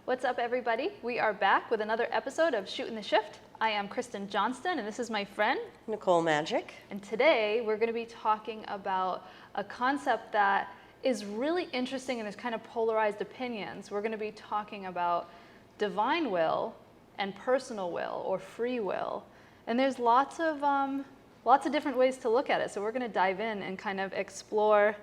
What's up, everybody? We are back with another episode of Shooting the Shift. I am Kristin Johnston, and this is my friend Nicole Magic. And today we're going to be talking about a concept that is really interesting, and there's kind of polarized opinions. We're going to be talking about divine will and personal will, or free will. And there's lots of different ways to look at it. So we're going to dive in and kind of explore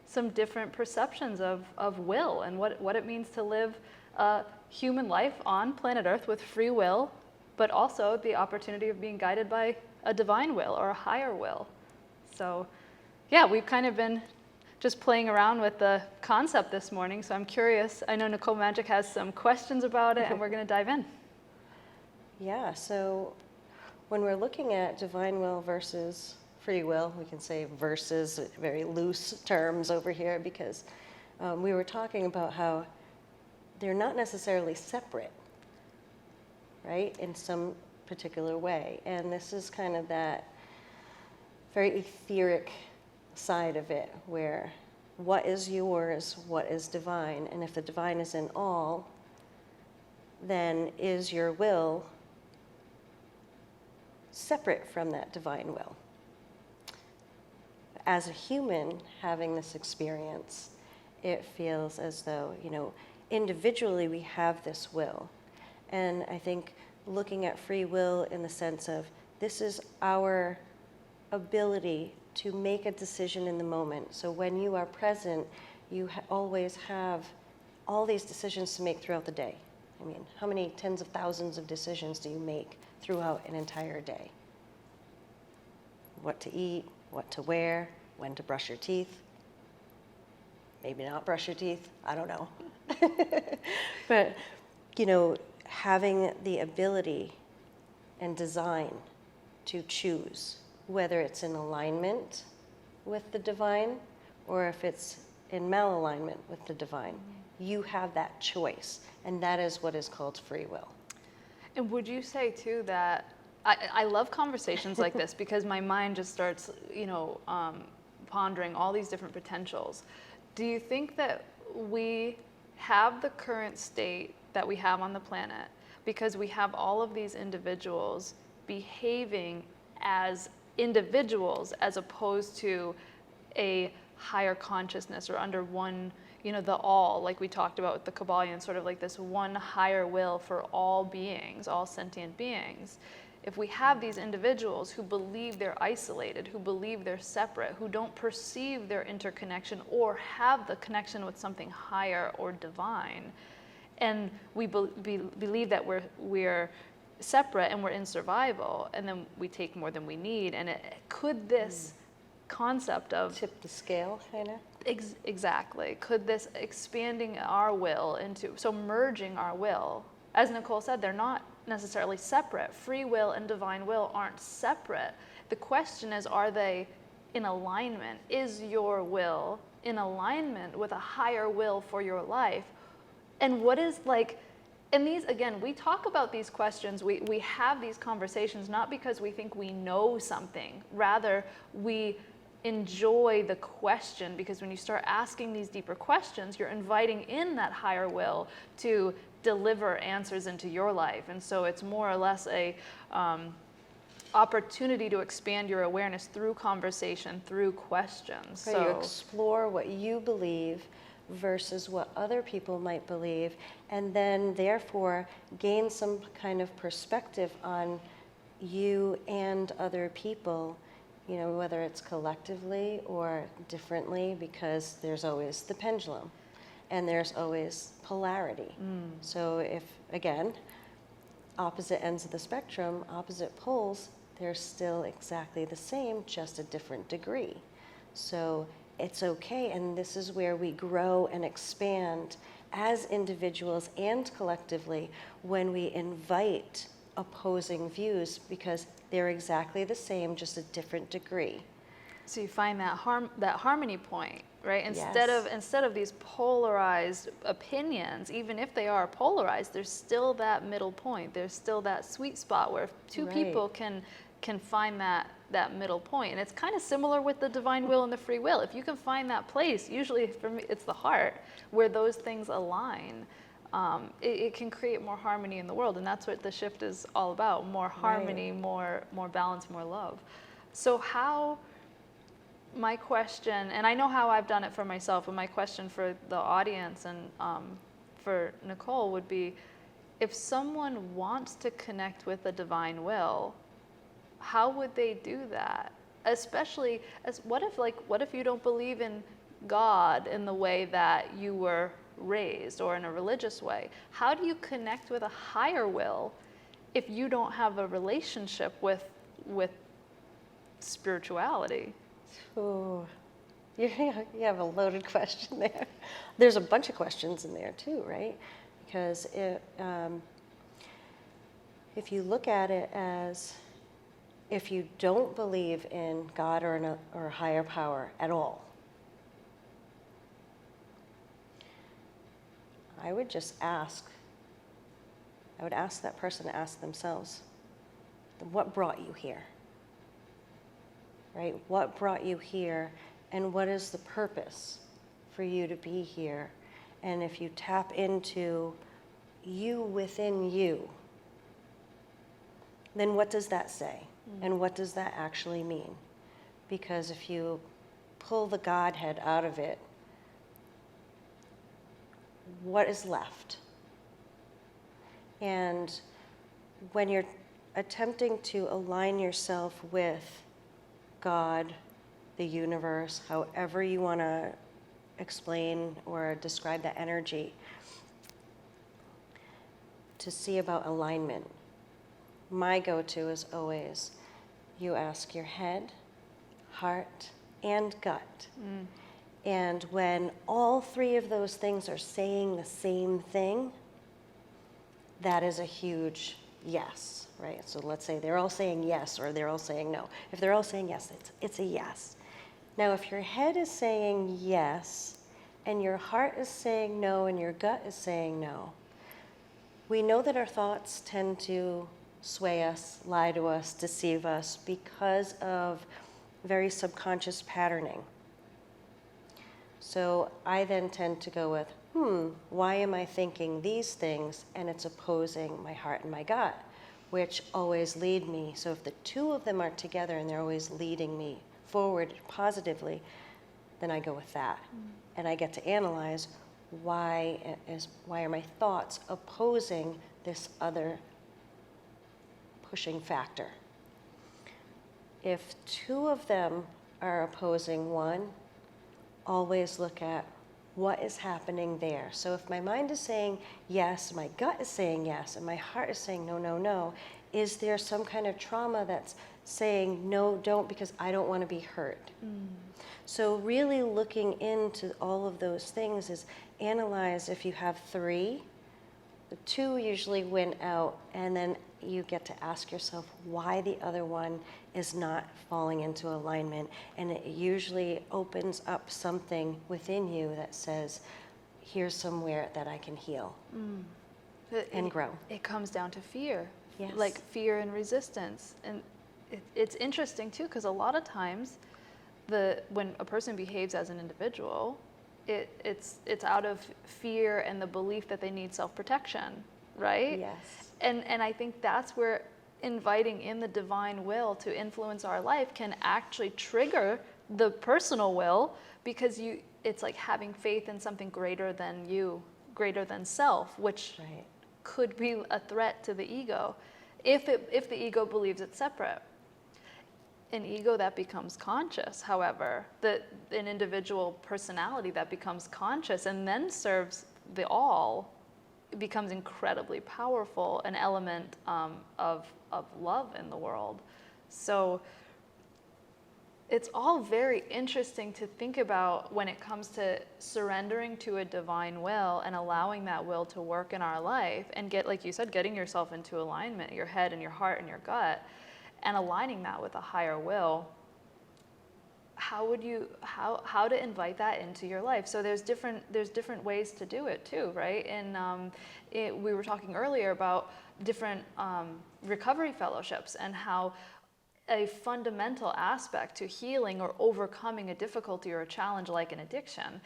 some different perceptions of will and what it means to live a human life on planet Earth with free will, but also the opportunity of being guided by a divine will or a higher will. So yeah, we've kind of been just playing around with the concept this morning. So I'm curious, I know Nicole Magic has some questions about it, and we're going to dive in. Yeah, so when we're looking at divine will versus free will, we can say versus, very loose terms over here, because we were talking about how they're not necessarily separate, right, in some particular way. And this is kind of that very etheric side of it, where what is yours, what is divine, and if the divine is in all, then is your will separate from that divine will? As a human having this experience, it feels as though, individually we have this will. And I think looking at free will in the sense of this is our ability to make a decision in the moment. So when you are present, you always have all these decisions to make throughout the day. I mean, how many tens of thousands of decisions do you make throughout an entire day? What to eat, what to wear, when to brush your teeth. Maybe not brush your teeth, I don't know. But, having the ability and design to choose whether it's in alignment with the divine or if it's in malalignment with the divine. You have that choice, and that is what is called free will. And would you say too that I love conversations like this because my mind just starts, pondering all these different potentials. Do you think that we have the current state that we have on the planet because we have all of these individuals behaving as individuals as opposed to a higher consciousness or under one, the all, like we talked about with the Kabbalion, sort of like this one higher will for all beings, all sentient beings? If we have these individuals who believe they're isolated, who believe they're separate, who don't perceive their interconnection or have the connection with something higher or divine, and we believe that we're separate and we're in survival, and then we take more than we need, and could this concept of tip the scale, kind of? Exactly. Could this expanding our will so merging our will, as Nicole said, they're not necessarily separate. Free will and divine will aren't separate. The question is, are they in alignment? Is your will in alignment with a higher will for your life? And what is and these, again, we talk about these questions, we have these conversations not because we think we know something, rather we enjoy the question, because when you start asking these deeper questions, you're inviting in that higher will to deliver answers into your life. And so it's more or less a opportunity to expand your awareness through conversation, through questions. Right, so you explore what you believe versus what other people might believe, and then therefore gain some kind of perspective on you and other people, whether it's collectively or differently, because there's always the pendulum and there's always polarity. So if, again, opposite ends of the spectrum, opposite poles, they're still exactly the same, just a different degree. So it's okay, and this is where we grow and expand as individuals and collectively when we invite opposing views, because they're exactly the same, just a different degree. So you find that harmony point, right? Instead of these polarized opinions, even if they are polarized, there's still that middle point. There's still that sweet spot where two people can find that middle point. And it's kind of similar with the divine will and the free will. If you can find that place, usually for me it's the heart, where those things align, it can create more harmony in the world, and that's what the shift is all about: more harmony, more balance, more love. So how, my question, and I know how I've done it for myself, and my question for the audience and for Nicole would be, if someone wants to connect with the divine will, how would they do that? Especially as what if you don't believe in God in the way that you were raised, or in a religious way? How do you connect with a higher will if you don't have a relationship with spirituality? Ooh, you have a loaded question there. There's a bunch of questions in there too, right? Because if you look at it as, if you don't believe in God or a higher power at all, I would ask that person to ask themselves, what brought you here? Right? What brought you here, and what is the purpose for you to be here? And if you tap into you within you, then what does that say? And what does that actually mean? Because if you pull the Godhead out of it, what is left? And when you're attempting to align yourself with God, the universe, however you want to explain or describe that energy, to see about alignment, my go-to is always, you ask your head, heart, and gut. And when all three of those things are saying the same thing, that is a huge yes, right? So let's say they're all saying yes, or they're all saying no. If they're all saying yes, it's a yes. Now, if your head is saying yes, and your heart is saying no, and your gut is saying no, we know that our thoughts tend to sway us, lie to us, deceive us because of very subconscious patterning. So I then tend to go with, why am I thinking these things? And it's opposing my heart and my gut, which always lead me. So if the two of them are together and they're always leading me forward positively, then I go with that. And I get to analyze, why are my thoughts opposing this other pushing factor? If two of them are opposing one, always look at what is happening there. So if my mind is saying yes, my gut is saying yes, and my heart is saying no, no, no, is there some kind of trauma that's saying no, don't, because I don't want to be hurt? So really looking into all of those things is analyze. If you have three, the two usually win out, and then you get to ask yourself why the other one is not falling into alignment. And it usually opens up something within you that says, here's somewhere that I can heal and grow. It comes down to fear. Yes. Like fear and resistance. And it's interesting too, because a lot of times when a person behaves as an individual, it's out of fear and the belief that they need self-protection, right? Yes. And I think that's where inviting in the divine will to influence our life can actually trigger the personal will, because it's like having faith in something greater than you, greater than self, which could be a threat to the ego if the ego believes it's separate. An ego that becomes conscious, however, an individual personality that becomes conscious and then serves the all, becomes incredibly powerful, an element of love in the world. So it's all very interesting to think about when it comes to surrendering to a divine will and allowing that will to work in our life, and get, like you said, getting yourself into alignment, your head and your heart and your gut, and aligning that with a higher will. How to invite that into your life? So there's different ways to do it too, right? And we were talking earlier about different recovery fellowships, and how a fundamental aspect to healing or overcoming a difficulty or a challenge like an addiction,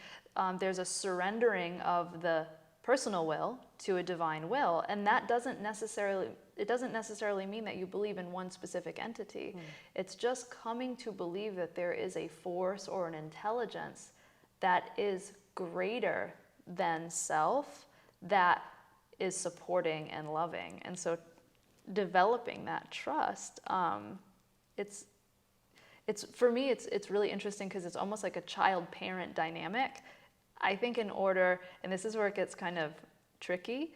there's a surrendering of the personal will to a divine will. And that doesn't necessarily mean that you believe in one specific entity. It's just coming to believe that there is a force or an intelligence that is greater than self, that is supporting and loving. And so developing that trust, it's for me, it's really interesting because it's almost like a child-parent dynamic. I think in order, and this is where it gets kind of tricky,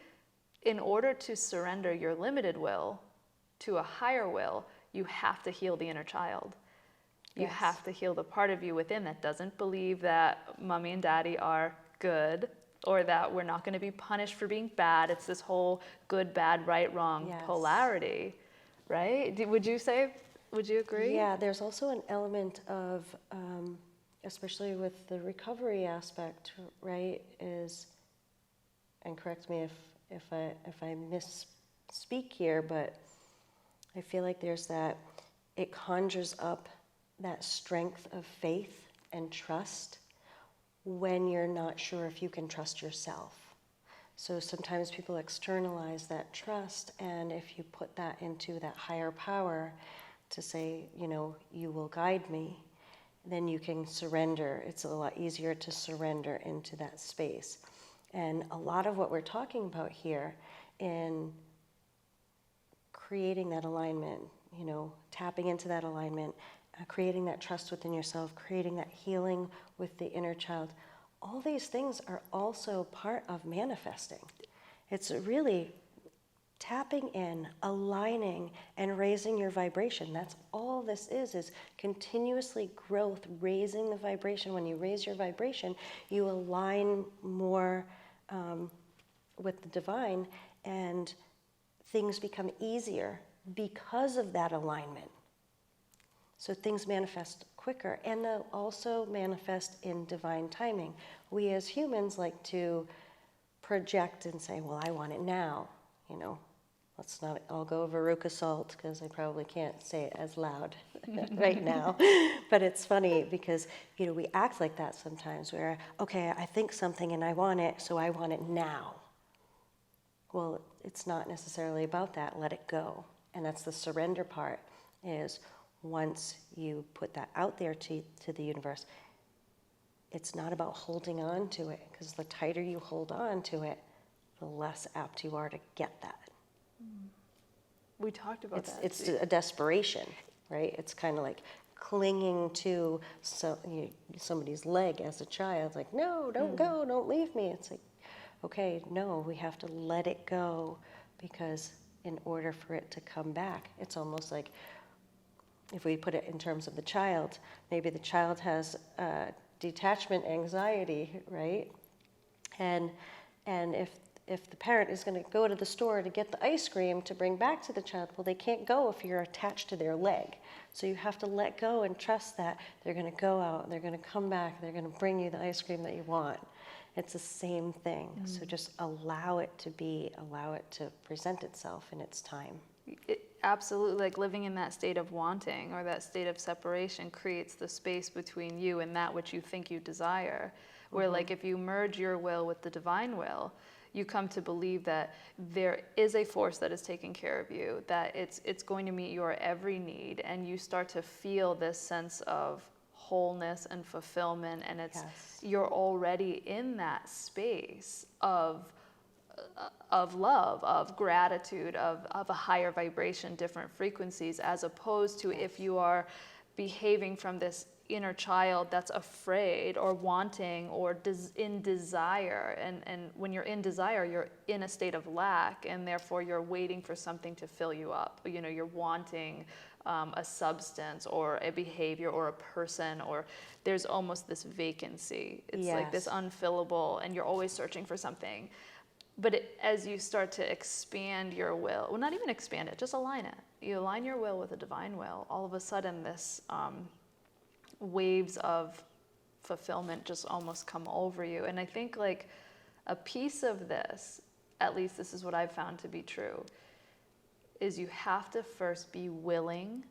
in order to surrender your limited will to a higher will, you have to heal the inner child. You Yes. have to heal the part of you within that doesn't believe that mommy and daddy are good, or that we're not going to be punished for being bad. It's this whole good, bad, right, wrong Yes. polarity, right? Would you agree? Yeah, there's also an element of, especially with the recovery aspect, right, is, and correct me if I misspeak here, but I feel like there's that, it conjures up that strength of faith and trust when you're not sure if you can trust yourself. So sometimes people externalize that trust, and if you put that into that higher power to say, you know, you will guide me, then you can surrender. It's a lot easier to surrender into that space. And a lot of what we're talking about here in creating that alignment, you know, tapping into that alignment, creating that trust within yourself, creating that healing with the inner child, all these things are also part of manifesting. It's really tapping in, aligning, and raising your vibration. That's all this is continuously growth, raising the vibration. When you raise your vibration, you align more with the divine, and things become easier because of that alignment. So things manifest quicker, and they'll also manifest in divine timing. We as humans like to project and say, well, I want it now, you know. Let's not all go Veruca Salt, because I probably can't say it as loud right now. But it's funny because, you know, we act like that sometimes where, okay, I think something and I want it, so I want it now. Well, it's not necessarily about that. Let it go. And that's the surrender part, is once you put that out there to the universe, it's not about holding on to it, because the tighter you hold on to it, the less apt you are to get that. We talked about that. It's a desperation, right? It's kind of like clinging to somebody's leg as a child, like, no, don't go, don't leave me. It's like, okay, no, we have to let it go, because in order for it to come back, it's almost like, if we put it in terms of the child, maybe the child has detachment anxiety, right? And if the parent is going to go to the store to get the ice cream to bring back to the child, well, they can't go if you're attached to their leg. So you have to let go and trust that they're going to go out, they're going to come back, they're going to bring you the ice cream that you want. It's the same thing. So just allow it to present itself in its time. Absolutely, like living in that state of wanting or that state of separation creates the space between you and that which you think you desire. Where like if you merge your will with the divine will, you come to believe that there is a force that is taking care of you, that it's going to meet your every need, and you start to feel this sense of wholeness and fulfillment, and you're already in that space of love, of gratitude, of a higher vibration, different frequencies, as opposed to if you are behaving from this inner child that's afraid or wanting or in desire. And when you're in desire, you're in a state of lack, and therefore you're waiting for something to fill you up. You know, you're wanting a substance or a behavior or a person, or there's almost this vacancy. It's like this unfillable, and you're always searching for something. But as you start to expand your will, well, not even expand it, just align it. You align your will with a divine will, all of a sudden this waves of fulfillment just almost come over you. And I think like a piece of this, at least this is what I've found to be true, is you have to first be willing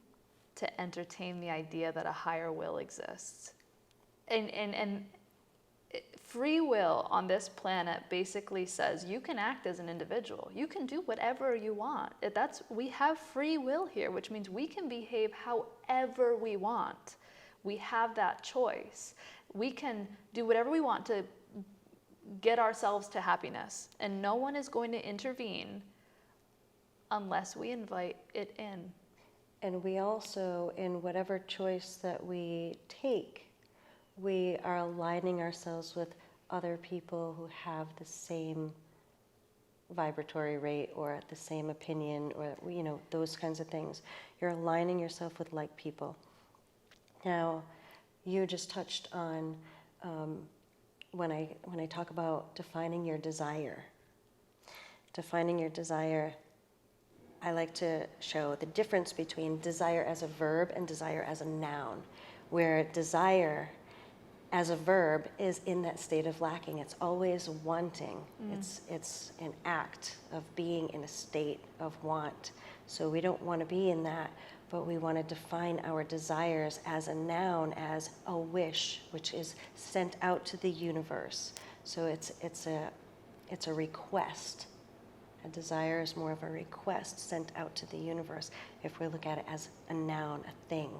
to entertain the idea that a higher will exists. And free will on this planet basically says you can act as an individual. You can do whatever you want. We have free will here, which means we can behave however we want. We have that choice. We can do whatever we want to get ourselves to happiness, and no one is going to intervene unless we invite it in. And we also, in whatever choice that we take, we are aligning ourselves with other people who have the same vibratory rate or the same opinion, or those kinds of things. You're aligning yourself with like people. Now, you just touched on when I talk about defining your desire. Defining your desire, I like to show the difference between desire as a verb and desire as a noun, where desire as a verb is in that state of lacking. It's always wanting. It's an act of being in a state of want. So we don't want to be in that, but we want to define our desires as a noun, as a wish, which is sent out to the universe. So it's a request. A desire is more of a request sent out to the universe if we look at it as a noun, a thing,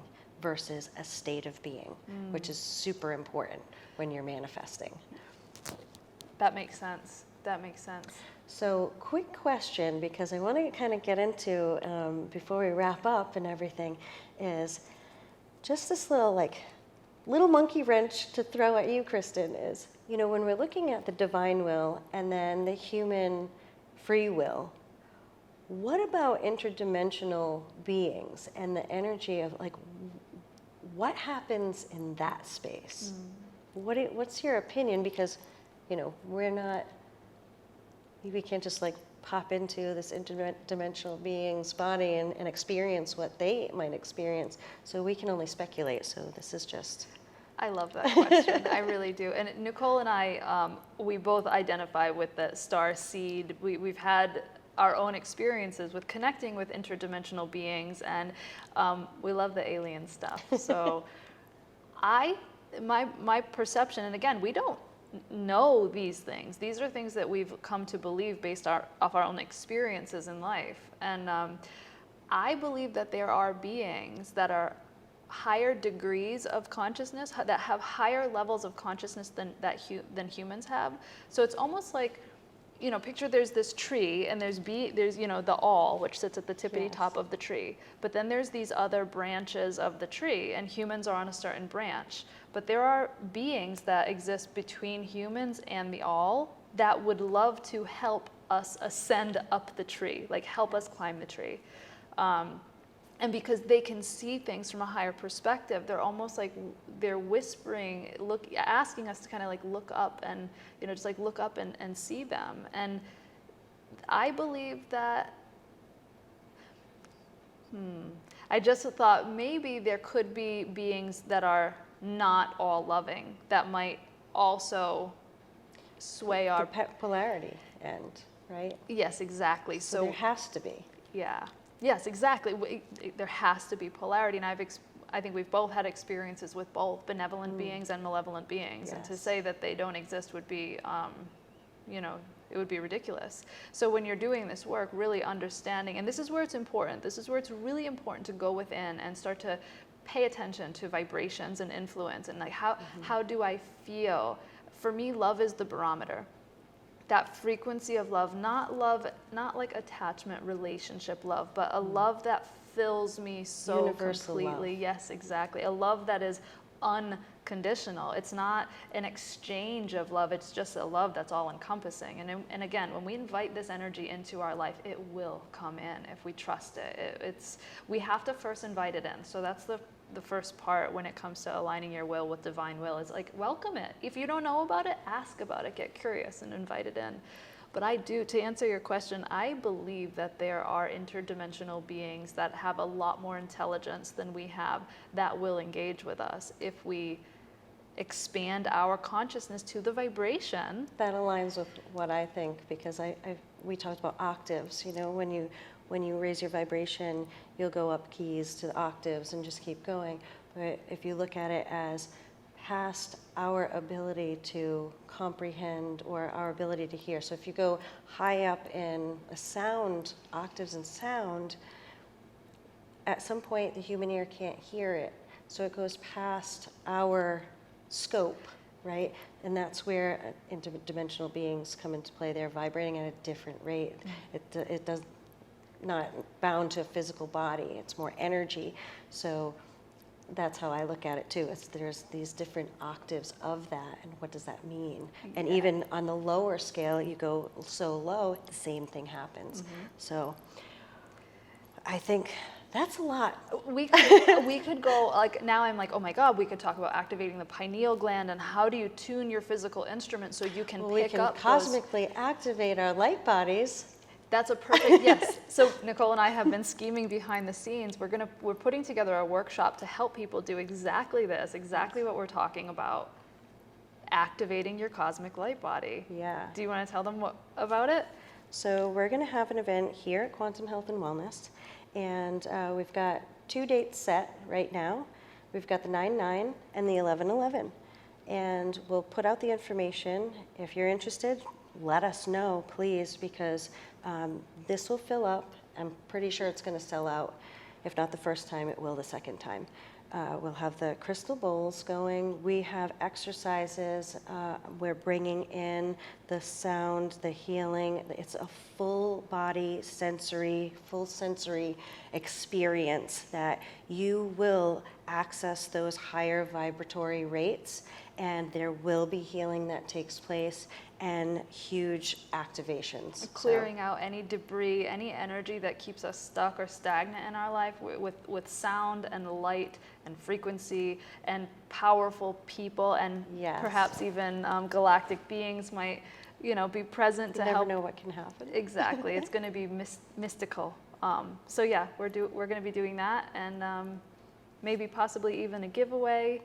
versus a state of being, which is super important when you're manifesting. That makes sense. That makes sense. So, quick question, because I want to kind of get into, before we wrap up and everything, is just this little monkey wrench to throw at you, Kristin, is, when we're looking at the divine will and then the human free will, what about interdimensional beings and the energy of what happens in that space? What's your opinion? Because, we can't just pop into this interdimensional being's body and experience what they might experience. So we can only speculate. So this is just... I love that question. I really do. And Nicole and I, we both identify with the star seed. We've had our own experiences with connecting with interdimensional beings, and we love the alien stuff. So my perception, and again, we don't know these things. These are things that we've come to believe based off our own experiences in life. And I believe that there are beings that are higher degrees of consciousness, that have higher levels of consciousness than humans have. So it's almost like, picture there's this tree, and there's the awl, which sits at the tippity top of the tree. But then there's these other branches of the tree, and humans are on a certain branch. But there are beings that exist between humans and the awl that would love to help us ascend up the tree, help us climb the tree. And because they can see things from a higher perspective, they're almost they're whispering, asking us to kind of look up and, just look up and see them. And I believe that, I just thought maybe there could be beings that are not all loving, that might also sway our... The polarity end, right? Yes, exactly. So there has to be. Yeah. Yes, exactly. There has to be polarity, and I think we've both had experiences with both benevolent beings and malevolent beings, Yes. and to say that they don't exist would be, it would be ridiculous. So when you're doing this work, really understanding, and this is where it's important, this is where it's really important to go within and start to pay attention to vibrations and influence, and how do I feel? For me, love is the barometer. That frequency of love, not like attachment, relationship love, but a love that fills me so Universal completely. love. Yes, exactly. A love that is unconditional. It's not an exchange of love. It's just a love that's all encompassing. And again, when we invite this energy into our life, it will come in if we trust it. We have to first invite it in. So that's the first part when it comes to aligning your will with divine will. Is welcome it. If you don't know about it, ask about it, get curious and invite it in. But to answer your question, I believe that there are interdimensional beings that have a lot more intelligence than we have that will engage with us if we expand our consciousness to the vibration. That aligns with what I think, because we talked about octaves. When you raise your vibration, you'll go up keys to the octaves and just keep going. But if you look at it as past our ability to comprehend or our ability to hear. So if you go high up in a sound, octaves in sound, at some point the human ear can't hear it. So it goes past our scope, right? And that's where interdimensional beings come into play. They're vibrating at a different rate. It does not bound to a physical body. It's more energy. So that's how I look at it too. There's these different octaves of that, and what does that mean? And even on the lower scale, you go so low, the same thing happens. So I think that's a lot. We could go, like, now I'm like, oh my God, we could talk about activating the pineal gland and how do you tune your physical instrument so you can We pick can up cosmically activate our light bodies. That's a perfect, yes. So Nicole and I have been scheming behind the scenes. We're putting together a workshop to help people do exactly this, exactly what we're talking about, activating your cosmic light body. Yeah. Do you want to tell them about it? So we're going to have an event here at Quantum Health and Wellness, and we've got 2 dates set right now. We've got the 9/9 and the 11/11, and we'll put out the information. If you're interested, let us know, please, because this will fill up. I'm pretty sure it's going to sell out. If not the first time, it will the second time. We'll have the crystal bowls going. We have exercises. We're bringing in the sound, the healing. It's a full body full sensory experience that you will access those higher vibratory rates, and there will be healing that takes place and huge activations. Clearing out any debris, any energy that keeps us stuck or stagnant in our life with sound and light and frequency, and powerful people, and perhaps even galactic beings might, be present to help. You never know what can happen. Exactly. It's going to be mystical. So yeah, we're going to be doing that, and maybe possibly even a giveaway.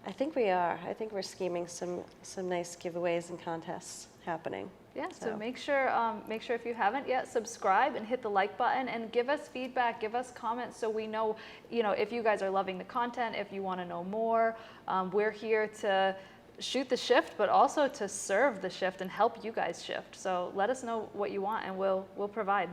I think we are. I think we're scheming some nice giveaways and contests happening. Yeah, so make sure if you haven't yet, subscribe and hit the like button and give us feedback, give us comments so we know, if you guys are loving the content, if you want to know more. We're here to shoot the shift, but also to serve the shift and help you guys shift. So let us know what you want and we'll provide.